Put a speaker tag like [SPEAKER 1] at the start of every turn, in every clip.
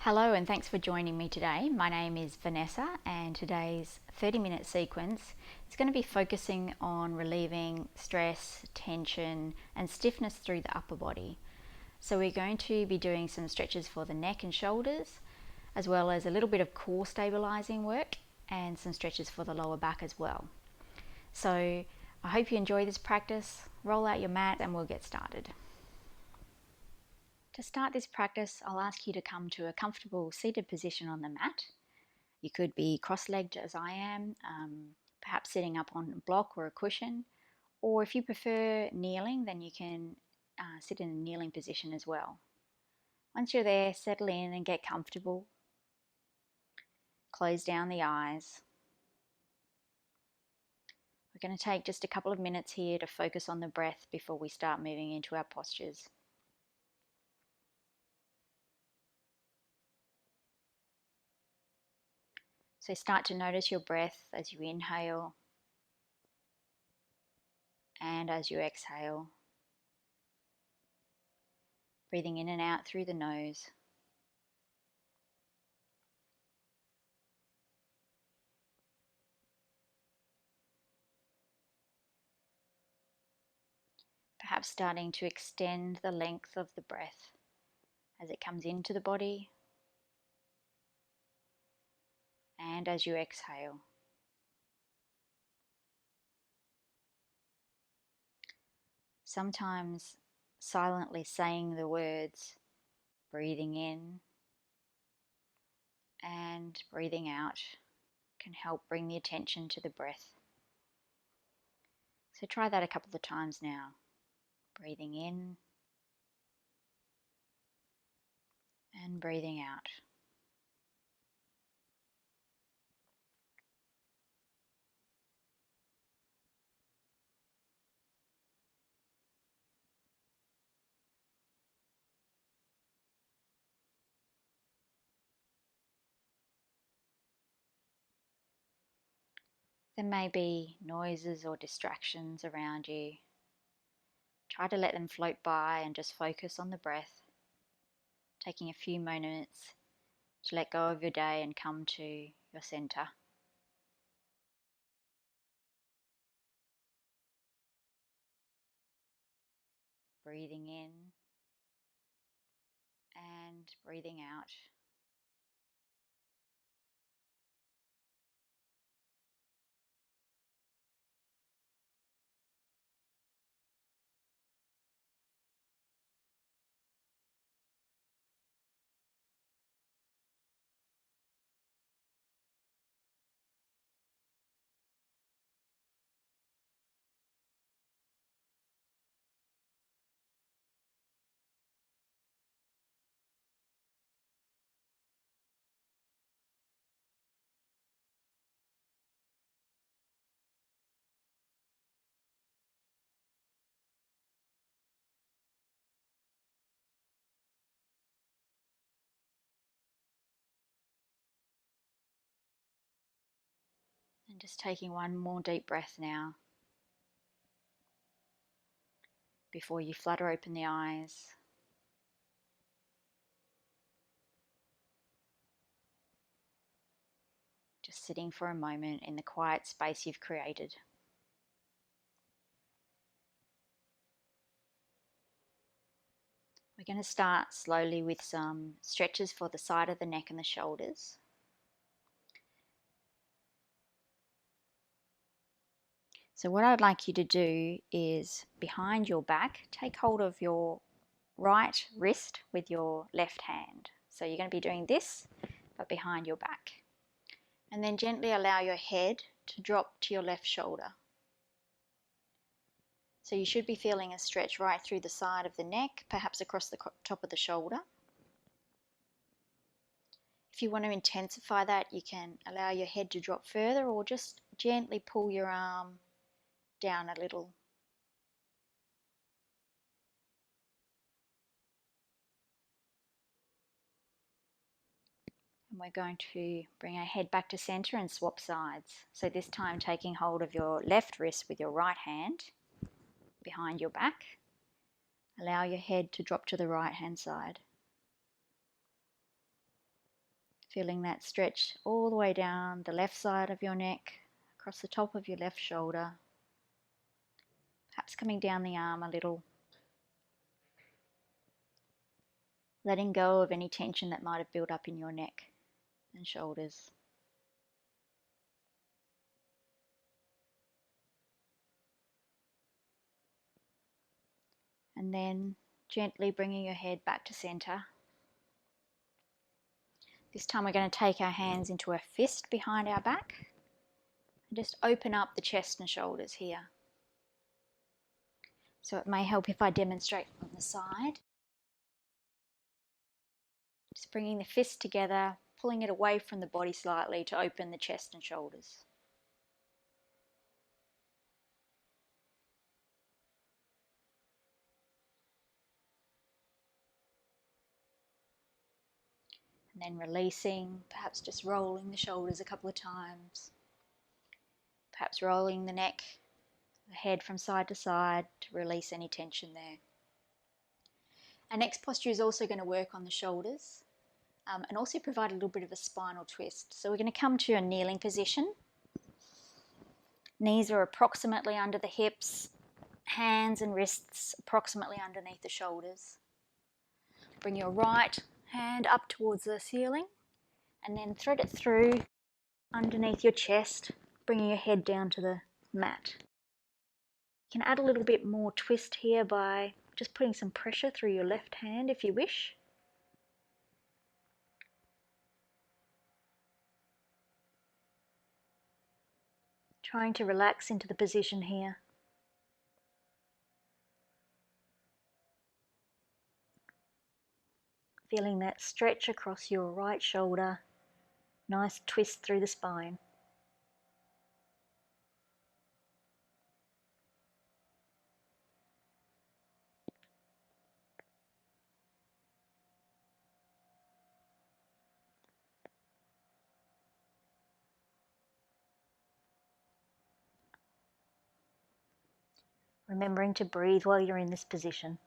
[SPEAKER 1] Hello and thanks for joining me today. My name is Vanessa and today's 30-minute sequence is going to be focusing on relieving stress, tension and stiffness through the upper body. So we're going to be doing some stretches for the neck and shoulders, as well as a little bit of core stabilizing work and some stretches for the lower back as well. So I hope you enjoy this practice. Roll out your mat and we'll get started. To start this practice, I'll ask you to come to a comfortable seated position on the mat. You could be cross-legged as I am, perhaps sitting up on a block or a cushion, or if you prefer kneeling, then you can sit in a kneeling position as well. Once you're there, settle in and get comfortable. Close down the eyes. We're going to take just a couple of minutes here to focus on the breath before we start moving into our postures. So start to notice your breath as you inhale and as you exhale. Breathing in and out through the nose. Perhaps starting to extend the length of the breath as it comes into the body and as you exhale. Sometimes silently saying the words, breathing in and breathing out, can help bring the attention to the breath. So try that a couple of times now. Breathing in and breathing out. There may be noises or distractions around you. Try to let them float by and just focus on the breath, taking a few moments to let go of your day and come to your center. Breathing in and breathing out. And just taking one more deep breath now before you flutter open the eyes. Just sitting for a moment in the quiet space you've created. We're going to start slowly with some stretches for the side of the neck and the shoulders. So what I'd like you to do is, behind your back, take hold of your right wrist with your left hand. So you're going to be doing this, but behind your back. And then gently allow your head to drop to your left shoulder. So you should be feeling a stretch right through the side of the neck, perhaps across the top of the shoulder. If you want to intensify that, you can allow your head to drop further or just gently pull your arm down a little. And we're going to bring our head back to center and swap sides. So this time taking hold of your left wrist with your right hand behind your back. Allow your head to drop to the right hand side. Feeling that stretch all the way down the left side of your neck, across the top of your left shoulder, perhaps coming down the arm a little, letting go of any tension that might have built up in your neck and shoulders. And then gently bringing your head back to center. This time we're going to take our hands into a fist behind our back and just open up the chest and shoulders here. So it may help if I demonstrate on the side. Just bringing the fist together, pulling it away from the body slightly to open the chest and shoulders. And then releasing, perhaps just rolling the shoulders a couple of times. Perhaps rolling the neck, the head from side to side to release any tension there. Our next posture is also going to work on the shoulders and also provide a little bit of a spinal twist. So we're going to come to a kneeling position. Knees are approximately under the hips, hands and wrists approximately underneath the shoulders. Bring your right hand up towards the ceiling and then thread it through underneath your chest, bringing your head down to the mat. You can add a little bit more twist here by just putting some pressure through your left hand if you wish. Trying to relax into the position here. Feeling that stretch across your right shoulder, nice twist through the spine. Remembering to breathe while you're in this position.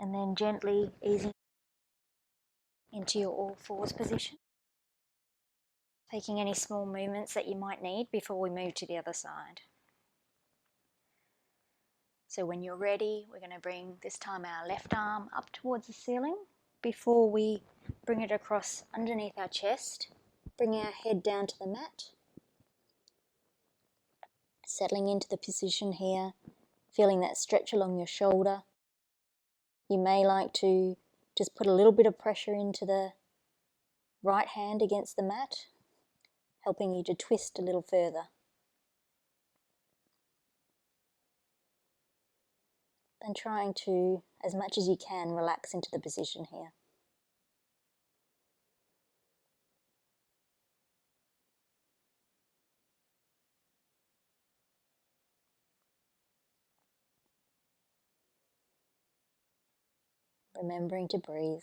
[SPEAKER 1] And then gently easing into your all fours position. Taking any small movements that you might need before we move to the other side. So when you're ready, we're going to bring this time our left arm up towards the ceiling before we bring it across underneath our chest, bringing our head down to the mat. Settling into the position here, feeling that stretch along your shoulder. You may like to just put a little bit of pressure into the right hand against the mat, helping you to twist a little further. And trying to, as much as you can, relax into the position here. Remembering to breathe.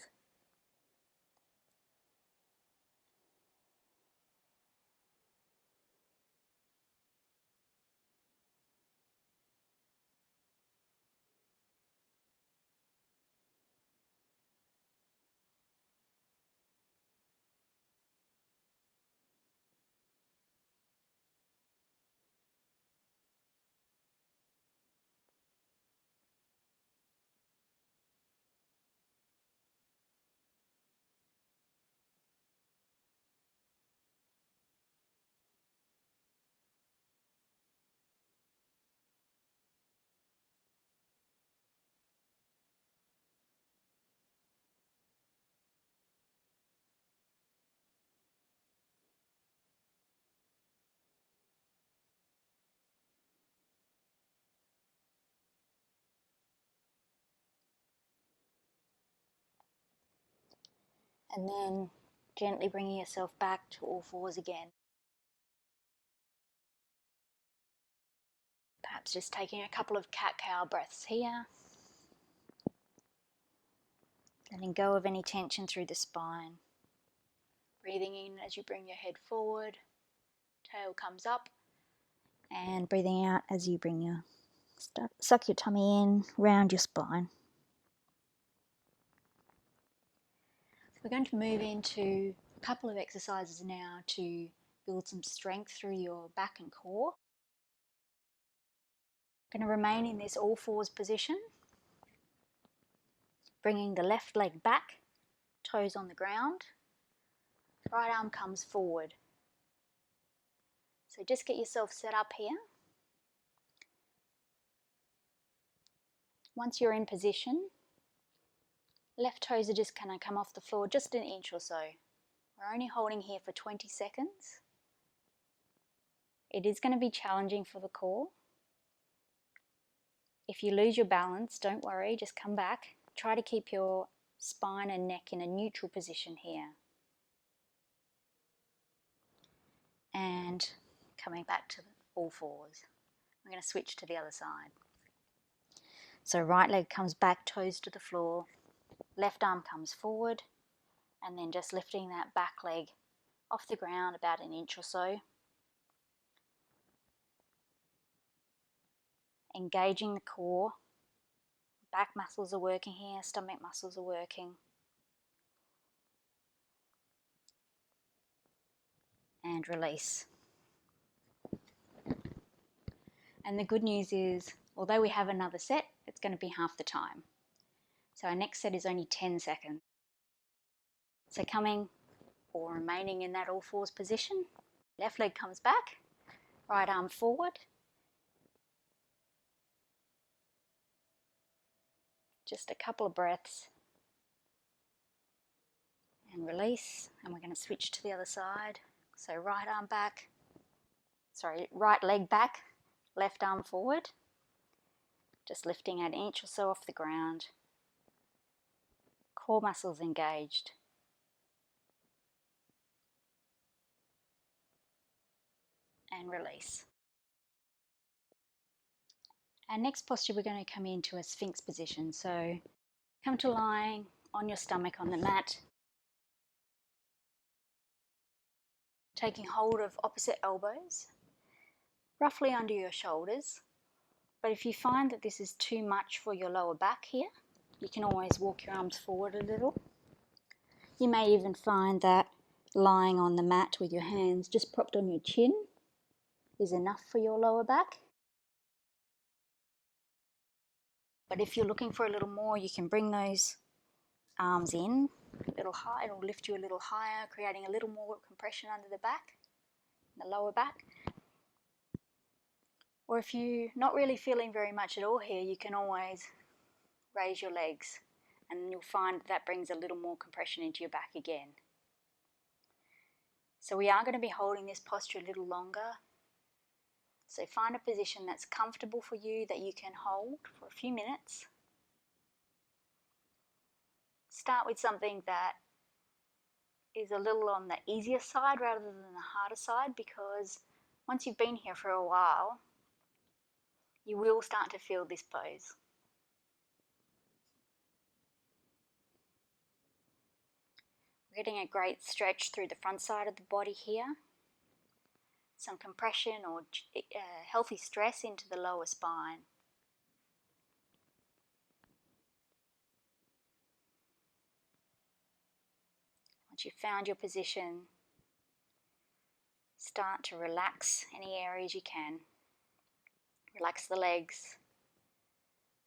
[SPEAKER 1] And then gently bringing yourself back to all fours again. Perhaps just taking a couple of cat-cow breaths here. Letting go of any tension through the spine. Breathing in as you bring your head forward, tail comes up, and breathing out as you bring your suck your tummy in, round your spine. We're going to move into a couple of exercises now to build some strength through your back and core. Going to remain in this all fours position, bringing the left leg back, toes on the ground, right arm comes forward. So just get yourself set up here. Once you're in position, left toes are just going to come off the floor just an inch or so. We're only holding here for 20 seconds. It is going to be challenging for the core. If you lose your balance, don't worry, just come back. Try to keep your spine and neck in a neutral position here. And coming back to all fours. I'm going to switch to the other side. So right leg comes back, toes to the floor, left arm comes forward, and then just lifting that back leg off the ground about an inch or so. Engaging the core. Back muscles are working here, stomach muscles are working. And release. And the good news is, although we have another set, it's going to be half the time. So our next set is only 10 seconds. So coming or remaining in that all fours position, left leg comes back, right arm forward. Just a couple of breaths. And release, and we're going to switch to the other side. So right leg back, left arm forward. Just lifting an inch or so off the ground. Core muscles engaged. And release. Our next posture, we're going to come into a Sphinx position. So come to lying on your stomach on the mat. Taking hold of opposite elbows, roughly under your shoulders. But if you find that this is too much for your lower back here, you can always walk your arms forward a little. You may even find that lying on the mat with your hands just propped on your chin is enough for your lower back. But if you're looking for a little more, you can bring those arms in a little high. It'll lift you a little higher, creating a little more compression under the back, the lower back. Or if you're not really feeling very much at all here, you can always raise your legs and you'll find that brings a little more compression into your back again. So we are going to be holding this posture a little longer. So find a position that's comfortable for you that you can hold for a few minutes. Start with something that is a little on the easier side rather than the harder side, because once you've been here for a while, you will start to feel this pose. We're getting a great stretch through the front side of the body here. Some compression or healthy stress into the lower spine. Once you've found your position, start to relax any areas you can. Relax the legs.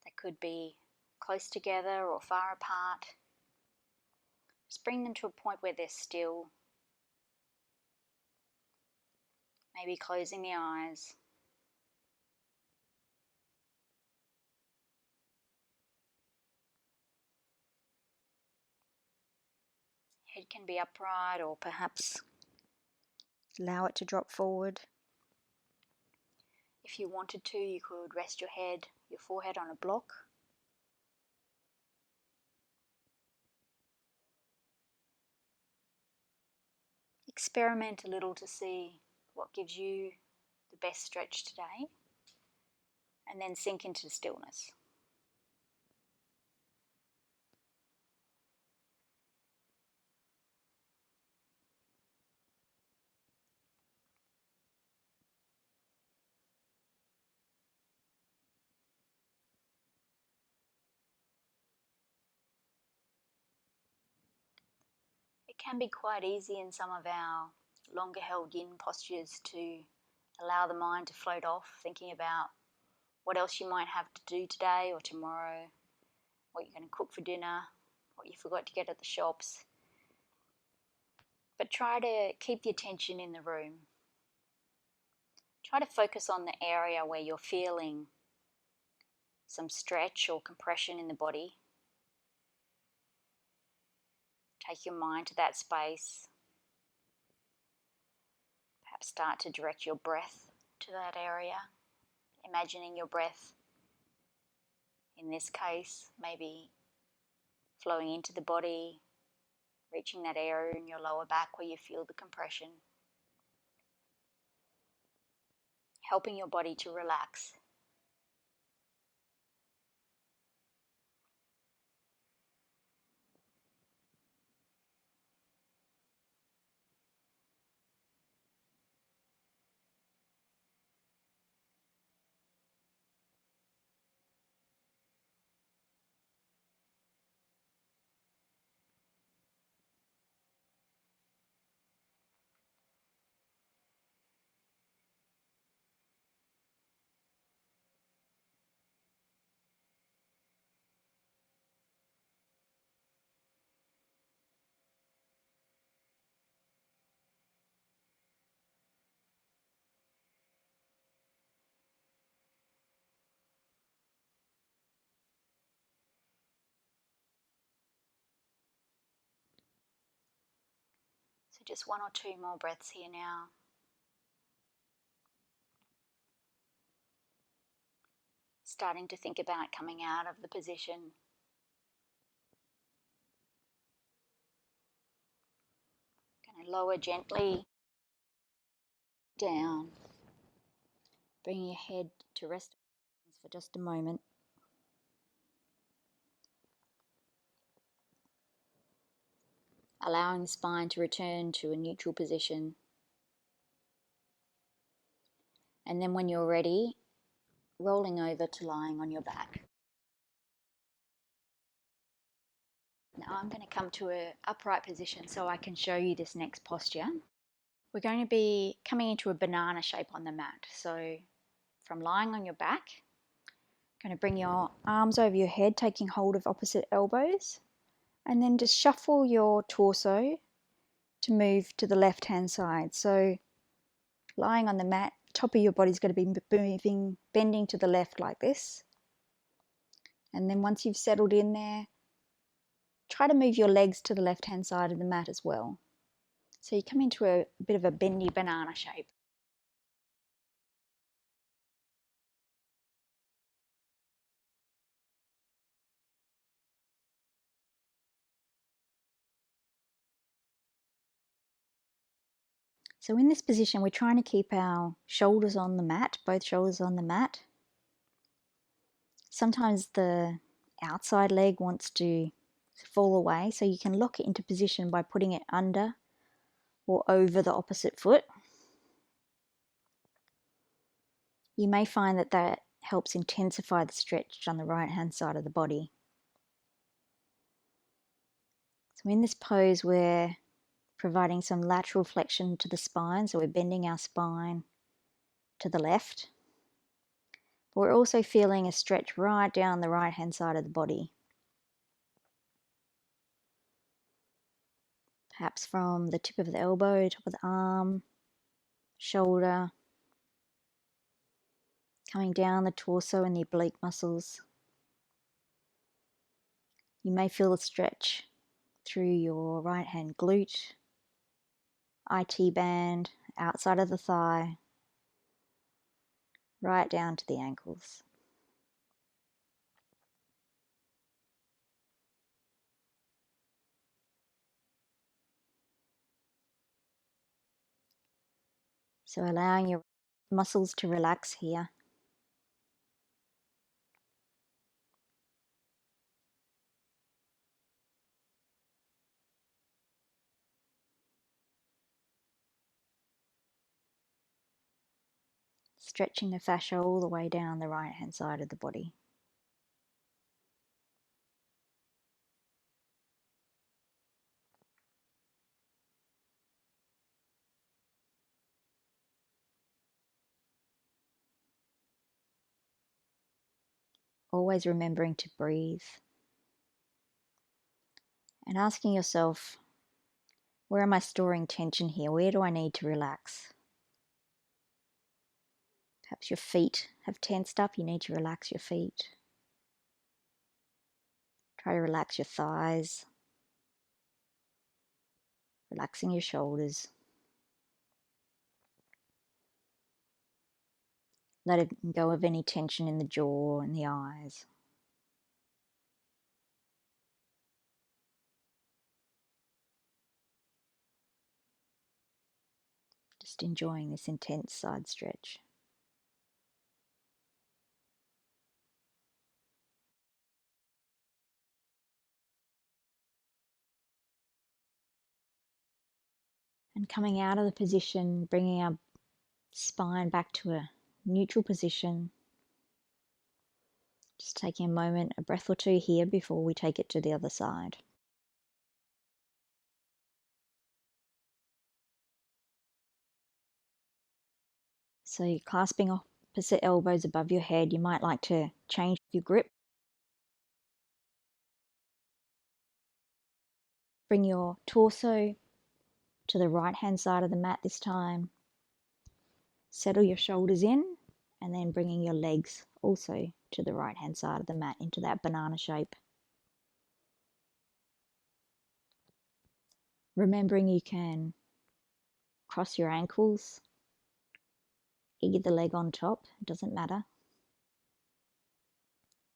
[SPEAKER 1] They could be close together or far apart. Just bring them to a point where they're still. Maybe closing the eyes. Head can be upright or perhaps allow it to drop forward. If you wanted to, you could rest your forehead on a block. Experiment a little to see what gives you the best stretch today, and then sink into stillness. It can be quite easy in some of our longer held yin postures to allow the mind to float off, thinking about what else you might have to do today or tomorrow, what you're going to cook for dinner, what you forgot to get at the shops. But try to keep the attention in the room. Try to focus on the area where you're feeling some stretch or compression in the body. Take your mind to that space. Perhaps start to direct your breath to that area, imagining your breath, in this case, maybe flowing into the body, reaching that area in your lower back where you feel the compression, helping your body to relax. So just one or two more breaths here now. Starting to think about coming out of the position. Going to lower gently down. Bring your head to rest for just a moment. Allowing the spine to return to a neutral position. And then when you're ready, rolling over to lying on your back. Now I'm going to come to an upright position so I can show you this next posture. We're going to be coming into a banana shape on the mat. So from lying on your back, going to bring your arms over your head, taking hold of opposite elbows, and then just shuffle your torso to move to the left hand side. So lying on the mat, top of your body is going to be moving, bending to the left like this. And then once you've settled in there, try to move your legs to the left hand side of the mat as well. So you come into a bit of a bendy banana shape. So in this position, we're trying to keep our shoulders on the mat, both shoulders on the mat. Sometimes the outside leg wants to fall away, so you can lock it into position by putting it under or over the opposite foot. You may find that that helps intensify the stretch on the right hand side of the body. So in this pose, we're providing some lateral flexion to the spine, so we're bending our spine to the left. But we're also feeling a stretch right down the right hand side of the body. Perhaps from the tip of the elbow, top of the arm, shoulder, coming down the torso and the oblique muscles. You may feel a stretch through your right hand glute, IT band, outside of the thigh, right down to the ankles. So allowing your muscles to relax here. Stretching the fascia all the way down the right hand side of the body. Always remembering to breathe and asking yourself, where am I storing tension here? Where do I need to relax? Perhaps your feet have tensed up. You need to relax your feet. Try to relax your thighs, relaxing your shoulders. Let go of any tension in the jaw and the eyes. Just enjoying this intense side stretch. And coming out of the position, bringing our spine back to a neutral position. Just taking a moment, a breath or two here before we take it to the other side. So you're clasping opposite elbows above your head. You might like to change your grip. Bring your torso to the right hand side of the mat this time. Settle your shoulders in, and then bringing your legs also to the right hand side of the mat into that banana shape. Remembering you can cross your ankles, either leg on top, it doesn't matter.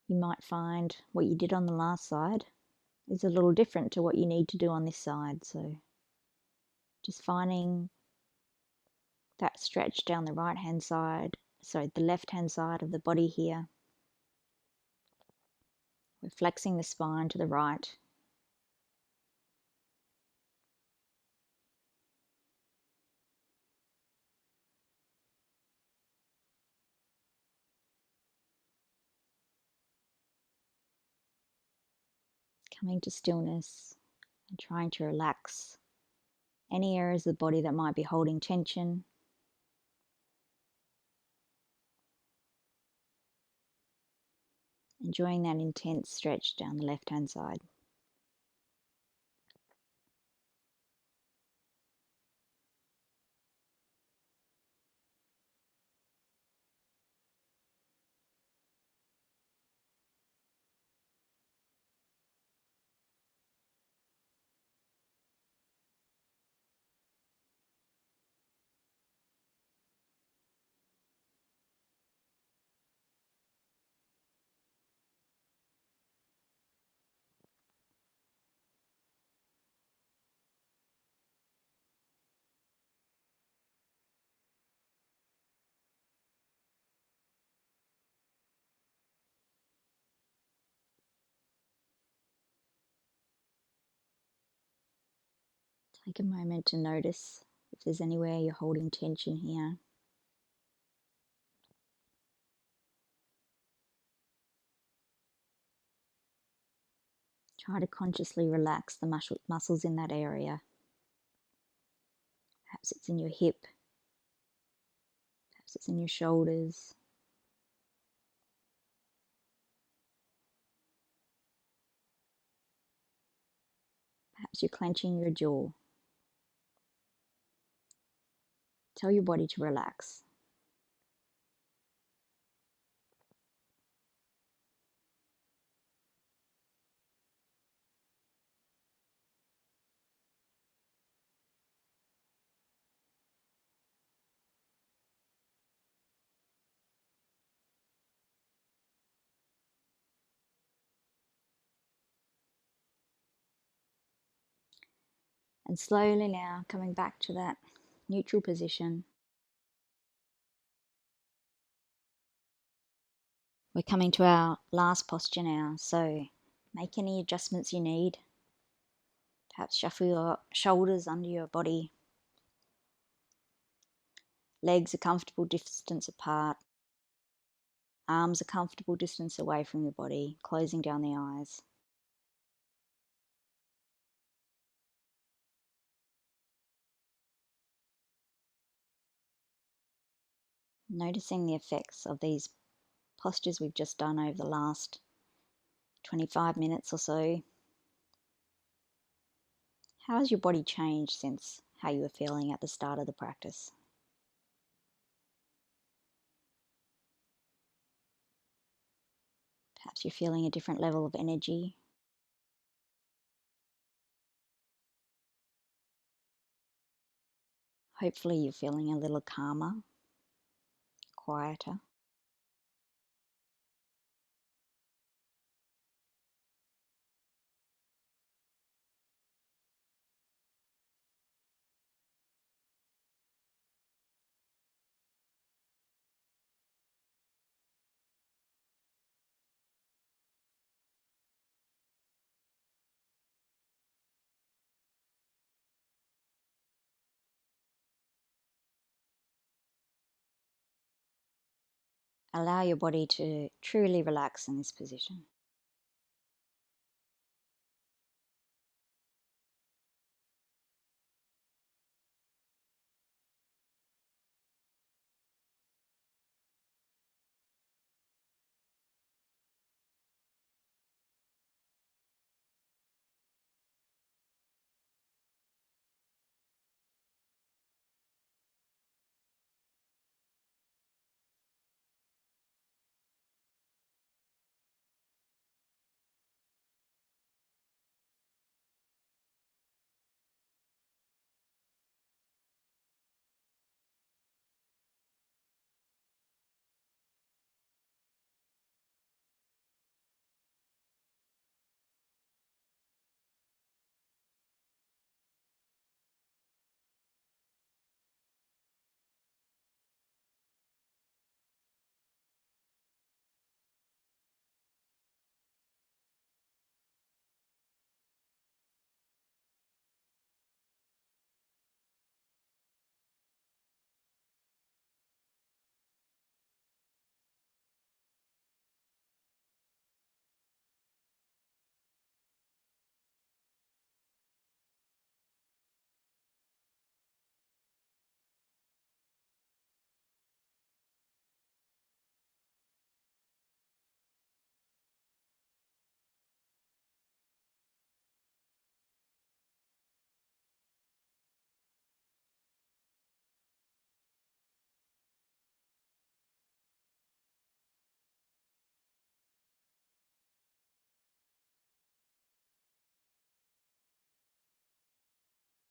[SPEAKER 1] You might find what you did on the last side is a little different to what you need to do on this side. So just finding that stretch down the right hand side, the left hand side of the body here. We're flexing the spine to the right. Coming to stillness and trying to relax any areas of the body that might be holding tension. Enjoying that intense stretch down the left hand side. Take a moment to notice if there's anywhere you're holding tension here. Try to consciously relax the muscles in that area. Perhaps it's in your hip, perhaps it's in your shoulders. Perhaps you're clenching your jaw. Tell your body to relax. And slowly now coming back to that neutral position. We're coming to our last posture now, so make any adjustments you need. Perhaps shuffle your shoulders under your body. Legs a comfortable distance apart. Arms a comfortable distance away from your body, closing down the eyes. Noticing the effects of these postures we've just done over the last 25 minutes or so. How has your body changed since how you were feeling at the start of the practice? Perhaps you're feeling a different level of energy. Hopefully you're feeling a little calmer, quieter. Allow your body to truly relax in this position.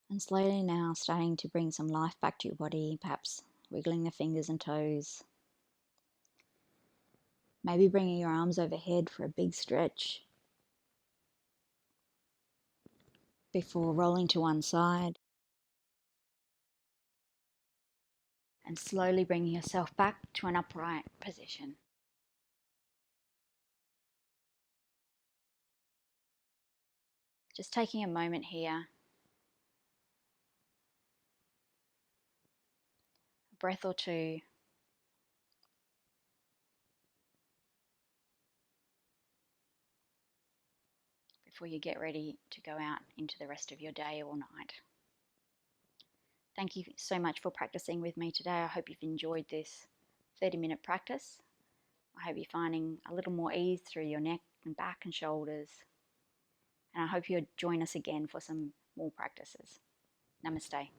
[SPEAKER 1] And slowly now starting to bring some life back to your body, perhaps wiggling the fingers and toes. Maybe bringing your arms overhead for a big stretch before rolling to one side. And slowly bringing yourself back to an upright position. Just taking a moment here, a breath or two, before you get ready to go out into the rest of your day or night. Thank you so much for practicing with me today. I hope you've enjoyed this 30-minute practice. I hope you're finding a little more ease through your neck and back and shoulders. And I hope you'll join us again for some more practices. Namaste.